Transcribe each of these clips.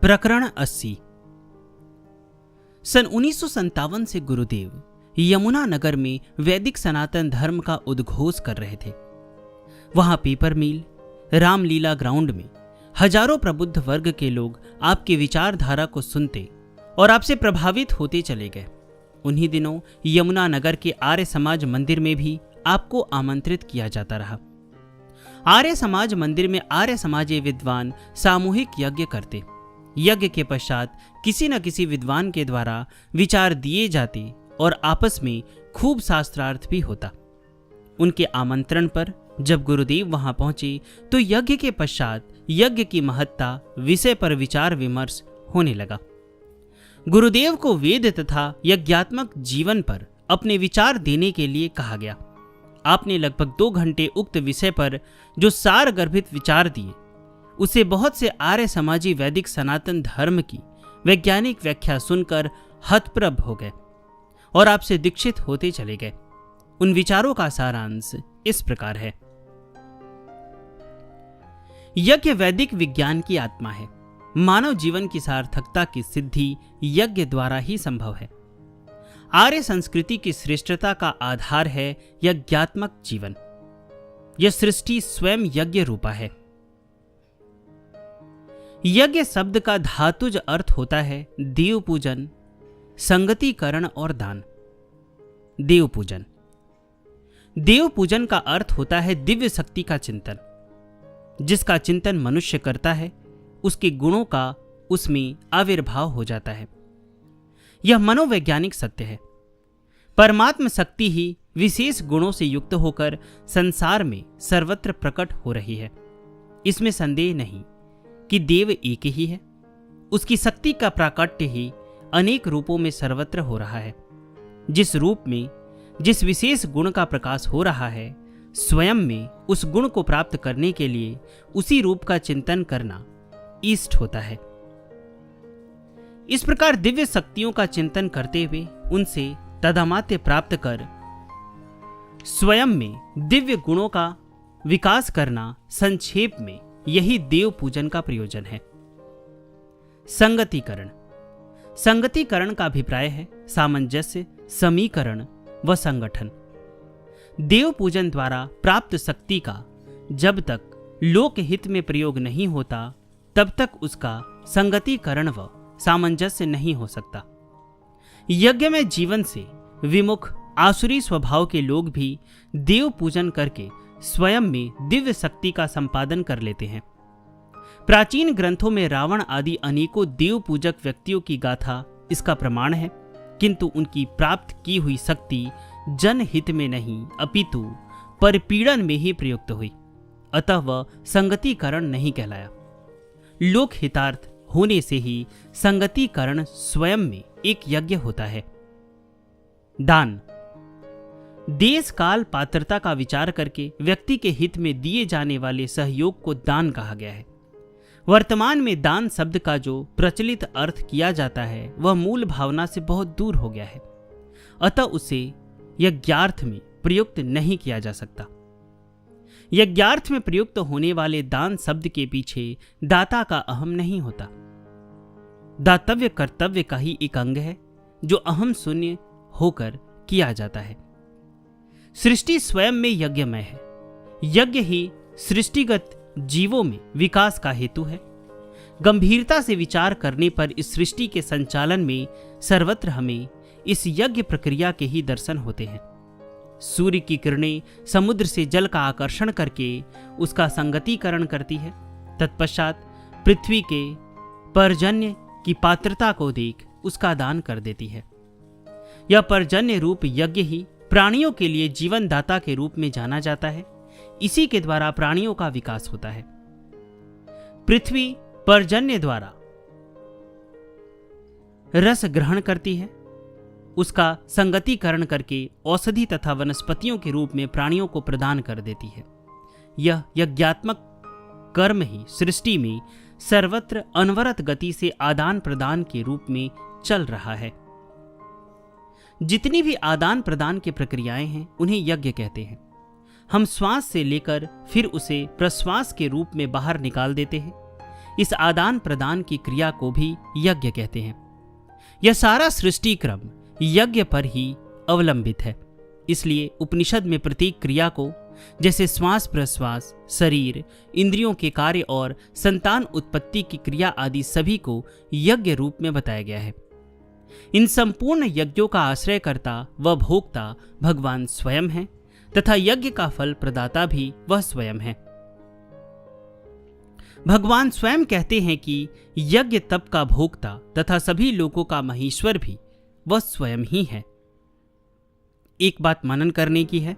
प्रकरण 80। सन 1957 से गुरुदेव यमुना नगर में वैदिक सनातन धर्म का उद्घोष कर रहे थे। वहां पेपर मिल, रामलीला ग्राउंड में हजारों प्रबुद्ध वर्ग के लोग आपकी विचारधारा को सुनते और आपसे प्रभावित होते चले गए। उन्हीं दिनों यमुना नगर के आर्य समाज मंदिर में भी आपको आमंत्रित किया जाता रहा। आर्य समाज मंदिर में आर्य समाजीय विद्वान सामूहिक यज्ञ करते। यज्ञ के पश्चात किसी न किसी विद्वान के द्वारा विचार दिए जाते और आपस में खूब शास्त्रार्थ भी होता। उनके आमंत्रण पर जब गुरुदेव वहां पहुंचे तो यज्ञ के पश्चात यज्ञ की महत्ता विषय पर विचार विमर्श होने लगा। गुरुदेव को वेद तथा यज्ञात्मक जीवन पर अपने विचार देने के लिए कहा गया। आपने लगभग 2 घंटे उक्त विषय पर जो सार गर्भित विचार दिए, उसे बहुत से आर्य समाजी वैदिक सनातन धर्म की वैज्ञानिक व्याख्या सुनकर हतप्रभ हो गए और आपसे दीक्षित होते चले गए। उन विचारों का सारांश इस प्रकार है। यज्ञ वैदिक विज्ञान की आत्मा है। मानव जीवन की सार्थकता की सिद्धि यज्ञ द्वारा ही संभव है। आर्य संस्कृति की श्रेष्ठता का आधार है यज्ञात्मक जीवन। यह सृष्टि स्वयं यज्ञ रूपा है। यज्ञ शब्द का धातुज अर्थ होता है देव पूजन, संगतिकरण और दान। देव पूजन। देव पूजन का अर्थ होता है दिव्य शक्ति का चिंतन। जिसका चिंतन मनुष्य करता है, उसके गुणों का उसमें आविर्भाव हो जाता है। यह मनोवैज्ञानिक सत्य है। परमात्म शक्ति ही विशेष गुणों से युक्त होकर संसार में सर्वत्र प्रकट हो रही है। इसमें संदेह नहीं कि देव एक ही है। उसकी शक्ति का प्राकट्य ही अनेक रूपों में सर्वत्र हो रहा है। जिस रूप में जिस विशेष गुण का प्रकाश हो रहा है, स्वयं में उस गुण को प्राप्त करने के लिए उसी रूप का चिंतन करना इष्ट होता है। इस प्रकार दिव्य शक्तियों का चिंतन करते हुए उनसे तदामात्य प्राप्त कर स्वयं में दिव्य गुणों का विकास करना, संक्षेप में यही देव पूजन का प्रयोजन है। संगतिकरण। संगतिकरण का अभिप्राय है सामंजस्य, समीकरण व संगठन। देव पूजन द्वारा प्राप्त शक्ति का जब तक लोक हित में प्रयोग नहीं होता, तब तक उसका संगतिकरण व सामंजस्य नहीं हो सकता। यज्ञ में जीवन से विमुख आसुरी स्वभाव के लोग भी देव पूजन करके स्वयं में दिव्य शक्ति का संपादन कर लेते हैं। प्राचीन ग्रंथों में रावण आदि अनेकों देव पूजक व्यक्तियों की गाथा इसका प्रमाण है, किंतु उनकी प्राप्त की हुई शक्ति जनहित में नहीं अपितु परपीड़न में ही प्रयुक्त हुई। अतः वह संगतिकरण नहीं कहलाया। लोक हितार्थ होने से ही संगतिकरण स्वयं में एक यज्ञ होता है। दान। देश काल पात्रता का विचार करके व्यक्ति के हित में दिए जाने वाले सहयोग को दान कहा गया है। वर्तमान में दान शब्द का जो प्रचलित अर्थ किया जाता है, वह मूल भावना से बहुत दूर हो गया है। अतः उसे यज्ञार्थ में प्रयुक्त नहीं किया जा सकता। यज्ञार्थ में प्रयुक्त होने वाले दान शब्द के पीछे दाता का अहम नहीं होता। दातव्य कर्तव्य का ही एक अंग है जो अहम शून्य होकर किया जाता है। सृष्टि स्वयं में यज्ञमय है। यज्ञ ही सृष्टिगत जीवों में विकास का हेतु है। गंभीरता से विचार करने पर इस सृष्टि के संचालन में सर्वत्र हमें इस यज्ञ प्रक्रिया के ही दर्शन होते हैं। सूर्य की किरणें समुद्र से जल का आकर्षण करके उसका संगतिकरण करती है। तत्पश्चात पृथ्वी के पर्जन्य की पात्रता को देख उसका दान कर देती है। यह पर्जन्य रूप यज्ञ ही प्राणियों के लिए जीवन दाता के रूप में जाना जाता है। इसी के द्वारा प्राणियों का विकास होता है। पृथ्वी पर्जन्य द्वारा रस ग्रहण करती है। उसका संगतिकरण करके औषधि तथा वनस्पतियों के रूप में प्राणियों को प्रदान कर देती है। यह यज्ञात्मक कर्म ही सृष्टि में सर्वत्र अनवरत गति से आदान प्रदान के रूप में चल रहा है। जितनी भी आदान प्रदान की प्रक्रियाएं हैं, उन्हें यज्ञ कहते हैं। हम श्वास से लेकर फिर उसे प्रश्वास के रूप में बाहर निकाल देते हैं। इस आदान प्रदान की क्रिया को भी यज्ञ कहते हैं। यह सारा सृष्टि क्रम यज्ञ पर ही अवलंबित है। इसलिए उपनिषद में प्रत्येक क्रिया को, जैसे श्वास प्रश्वास, शरीर, इंद्रियों के कार्य और संतान उत्पत्ति की क्रिया आदि सभी को यज्ञ रूप में बताया गया है। इन संपूर्ण यज्ञों का आश्रयकर्ता व भोक्ता भगवान स्वयं है तथा यज्ञ का फल प्रदाता भी वह स्वयं है। भगवान स्वयं कहते हैं कि यज्ञ तप का भोक्ता तथा सभी लोगों का महेश्वर भी वह स्वयं ही है। एक बात मनन करने की है,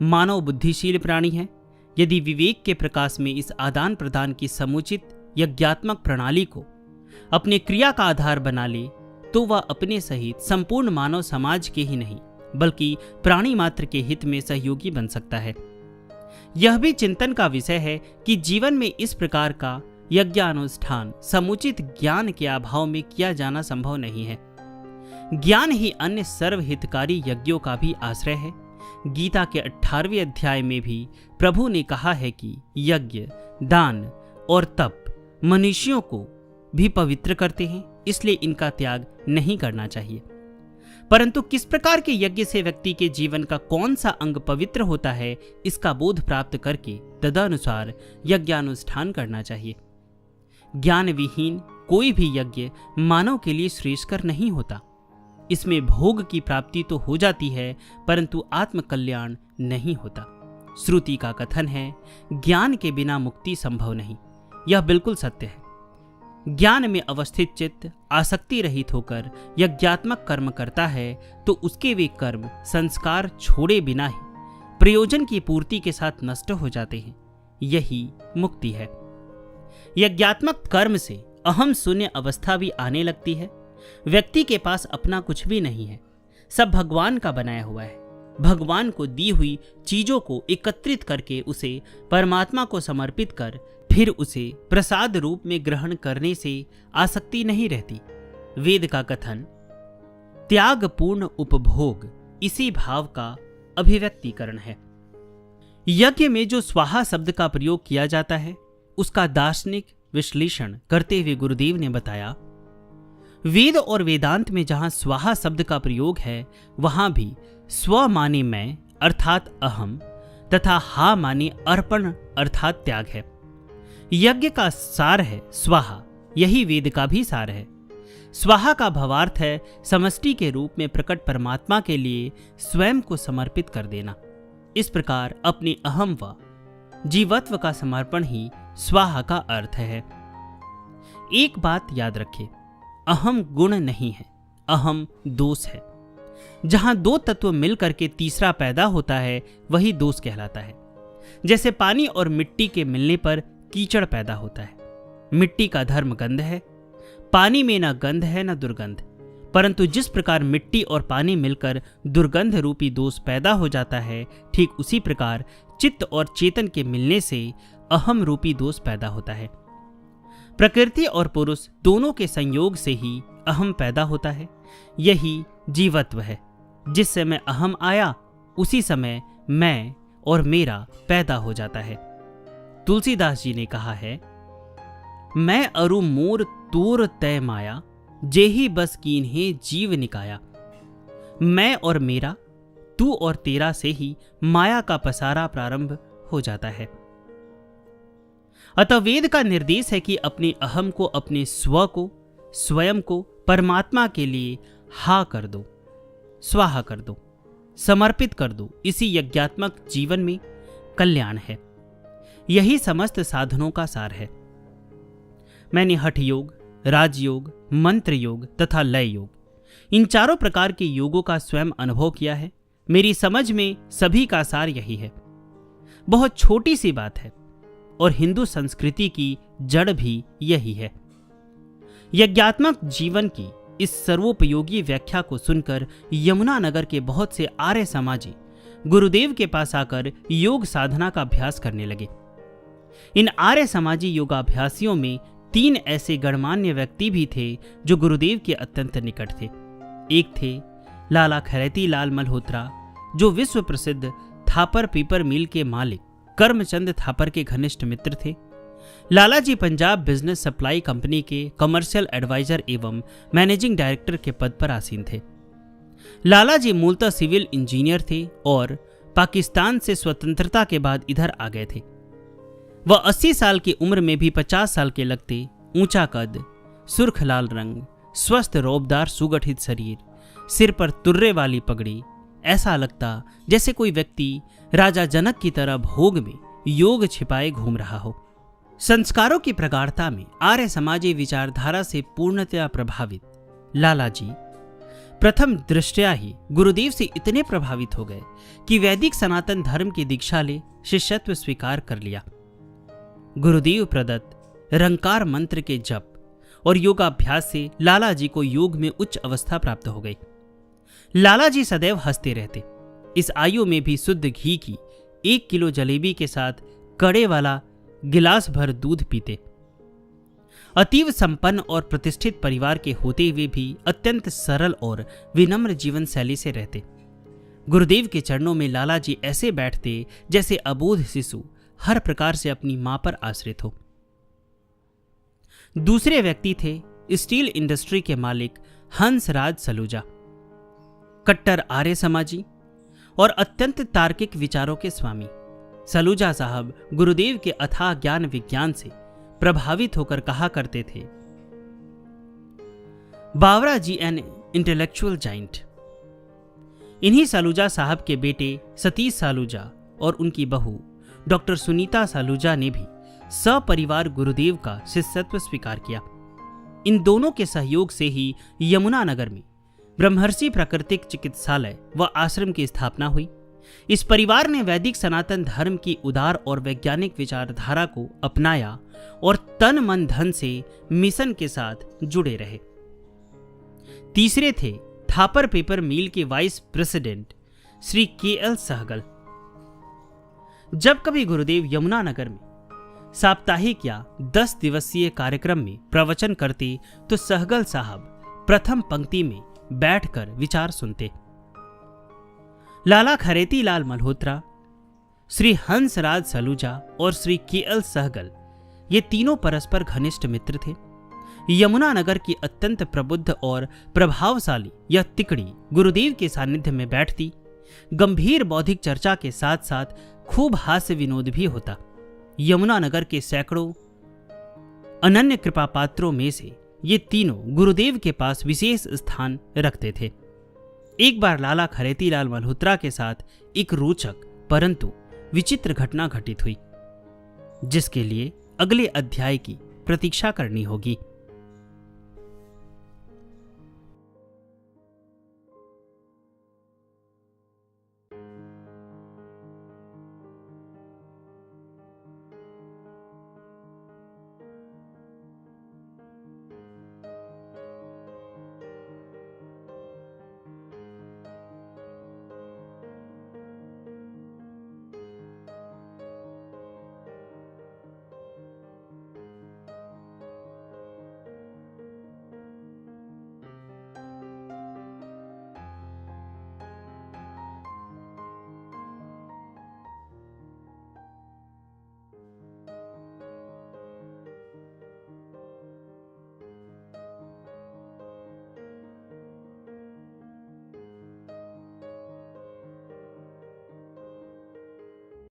मानव बुद्धिशील प्राणी है। यदि विवेक के प्रकाश में इस आदान प्रदान की समुचित यज्ञात्मक प्रणाली को अपने क्रिया का आधार बना ले तो वह अपने सहित संपूर्ण मानव समाज के ही नहीं बल्कि प्राणी मात्र के हित में सहयोगी बन सकता है। यह भी चिंतन का विषय है कि जीवन में इस प्रकार का यज्ञानुष्ठान समुचित ज्ञान के अभाव में किया जाना संभव नहीं है। ज्ञान ही अन्य सर्वहितकारी यज्ञों का भी आश्रय है। गीता के 18वें अध्याय में भी प्रभु ने कहा है कि यज्ञ, दान और तप मनुष्यों को भी पवित्र करते हैं, इसलिए इनका त्याग नहीं करना चाहिए। परंतु किस प्रकार के यज्ञ से व्यक्ति के जीवन का कौन सा अंग पवित्र होता है, इसका बोध प्राप्त करके तदनुसार यज्ञानुष्ठान करना चाहिए। ज्ञान विहीन कोई भी यज्ञ मानव के लिए श्रेयस्कर नहीं होता। इसमें भोग की प्राप्ति तो हो जाती है परंतु आत्म कल्याण नहीं होता। श्रुति का कथन है, ज्ञान के बिना मुक्ति संभव नहीं। यह बिल्कुल सत्य है। ज्ञान में अवस्थित चित्त आसक्ति रहित होकर यज्ञात्मक कर्म करता है तो उसके वे कर्म संस्कार छोड़े बिना ही प्रयोजन की पूर्ति के साथ नष्ट हो जाते हैं। यही मुक्ति है। यज्ञात्मक कर्म से अहम शून्य अवस्था भी आने लगती है। व्यक्ति के पास अपना कुछ भी नहीं है, सब भगवान का बनाया हुआ है। भगवान को दी हुई चीजों को एकत्रित करके उसे परमात्मा को समर्पित कर फिर उसे प्रसाद रूप में ग्रहण करने से आसक्ति नहीं रहती। वेद का कथन त्यागपूर्ण उपभोग इसी भाव का अभिव्यक्तिकरण है। यज्ञ में जो स्वाहा शब्द का प्रयोग किया जाता है उसका दार्शनिक विश्लेषण करते हुए गुरुदेव ने बताया, वेद और वेदांत में जहां स्वाहा शब्द का प्रयोग है वहां भी स्व माने मैं अर्थात अहम तथा हा माने अर्पण अर्थात त्याग है। यज्ञ का सार है स्वाहा, यही वेद का भी सार है। स्वाहा का भावार्थ है समष्टि के रूप में प्रकट परमात्मा के लिए स्वयं को समर्पित कर देना। इस प्रकार अपने अहम व जीवत्व का समर्पण ही स्वाहा का अर्थ है। एक बात याद रखें, अहम गुण नहीं है, अहम दोष है। जहां दो तत्व मिलकर के तीसरा पैदा होता है वही दोष कहलाता है। जैसे पानी और मिट्टी के मिलने पर कीचड़ पैदा होता है। मिट्टी का धर्म गंध है, पानी में न गंध है न दुर्गंध। परंतु जिस प्रकार मिट्टी और पानी मिलकर दुर्गंध रूपी दोष पैदा हो जाता है, ठीक उसी प्रकार चित्त और चेतन के मिलने से अहम रूपी दोष पैदा होता है। प्रकृति और पुरुष दोनों के संयोग से ही अहम पैदा होता है। यही जीवत्व है। जिस समय अहम आया उसी समय मैं और मेरा पैदा हो जाता है। तुलसीदास जी ने कहा है, मैं अरु मोर तोर तय माया, जेही बस कीन्हे जीव निकाया। मैं और मेरा, तू और तेरा से ही माया का पसारा प्रारंभ हो जाता है। अतः वेद का निर्देश है कि अपने अहम को, अपने स्व को, स्वयं को परमात्मा के लिए हा कर दो, स्वाहा कर दो, समर्पित कर दो। इसी यज्ञात्मक जीवन में कल्याण है। यही समस्त साधनों का सार है। मैंने हठ योग, राजयोग, मंत्र योग तथा लय योग, इन चारों प्रकार के योगों का स्वयं अनुभव किया है। मेरी समझ में सभी का सार यही है। बहुत छोटी सी बात है और हिंदू संस्कृति की जड़ भी यही है। यज्ञात्मक जीवन की इस सर्वोपयोगी व्याख्या को सुनकर यमुनानगर के बहुत से आर्य समाजी गुरुदेव के पास आकर योग साधना का अभ्यास करने लगे। इन आर्य समाजी योगाभ्यासियों में 3 ऐसे गणमान्य व्यक्ति भी थे जो गुरुदेव के अत्यंत निकट थे। एक थे लाला खैरती लाल मल्होत्रा, जो विश्व प्रसिद्ध थापर पीपर मिल के मालिक कर्मचंद थापर के घनिष्ठ मित्र थे। Lalaji Punjab business supply company के कमर्शियल एडवाइजर एवं मैनेजिंग डायरेक्टर के पद पर आसीन थे। लालाजी मूलतः सिविल इंजीनियर थे और पाकिस्तान से स्वतंत्रता के बाद इधर आ गए थे। वह 80 साल की उम्र में भी 50 साल के लगते ऊंचा कद, सुर्ख लाल रंग, स्वस्थ रौबदार सुगठित शरीर, सिर पर तुर्रे वाली पगड़ी, ऐसा लगता जैसे कोई व्यक्ति राजा जनक की तरह भोग में योग छिपाए घूम रहा हो। संस्कारों की प्रगाढ़ता में आर्य समाजी विचारधारा से पूर्णतया प्रभावित लालाजी प्रथम दृष्टया ही गुरुदेव से इतने प्रभावित हो गए कि वैदिक सनातन धर्म की दीक्षा ले शिष्यत्व स्वीकार कर लिया। गुरुदेव प्रदत्त रंकार मंत्र के जप और योगाभ्यास से लालाजी को योग में उच्च अवस्था प्राप्त हो गई। लालाजी सदैव हंसते रहते। इस आयु में भी शुद्ध घी की 1 किलो जलेबी के साथ कड़े वाला गिलास भर दूध पीते। अतीव संपन्न और प्रतिष्ठित परिवार के होते हुए भी अत्यंत सरल और विनम्र जीवन शैली से रहते। गुरुदेव के चरणों में लालाजी ऐसे बैठते जैसे अबोध शिशु हर प्रकार से अपनी मां पर आश्रित हो। दूसरे व्यक्ति थे स्टील इंडस्ट्री के मालिक हंसराज सलूजा, कट्टर आर्य समाजी और अत्यंत तार्किक विचारों के स्वामी। सलूजा साहब गुरुदेव के अथाह ज्ञान विज्ञान से प्रभावित होकर कहा करते थे, बावरा जी एन इंटेलेक्चुअल जाइंट। इन्हीं सलूजा साहब के बेटे सतीश सालूजा और उनकी बहू डॉक्टर सुनीता सालूजा ने भी सपरिवार गुरुदेव का शिष्यत्व स्वीकार किया। इन दोनों के सहयोग से ही यमुनानगर में ब्रह्मर्षि प्राकृतिक चिकित्सालय व आश्रम की स्थापना हुई। इस परिवार ने वैदिक सनातन धर्म की उदार और वैज्ञानिक विचारधारा को अपनाया और तन मन धन से मिशन के साथ जुड़े रहे। तीसरे थे थापर पेपर मिल के vice president Shri KL Sehgal. जब कभी गुरुदेव यमुनानगर में साप्ताहिक या 10 दिवसीय कार्यक्रम में प्रवचन करते तो सहगल साहब प्रथम पंक्ति में बैठकर विचार सुनते। लाला खरेती लाल मल्होत्रा, श्री हंसराज सलूजा और श्री KL सहगल ये तीनों परस्पर घनिष्ठ मित्र थे। यमुनानगर की अत्यंत प्रबुद्ध और प्रभावशाली यह तिकड़ी गुरुदेव के सानिध्य में बैठती। गंभीर बौद्धिक चर्चा के साथ साथ खूब हास्य विनोद भी होता। यमुनानगर के सैकड़ों अनन्य कृपा पात्रों में से ये तीनों गुरुदेव के पास विशेष स्थान रखते थे। एक बार लाला खरेती लाल मल्होत्रा के साथ एक रोचक परंतु विचित्र घटना घटित हुई, जिसके लिए अगले अध्याय की प्रतीक्षा करनी होगी।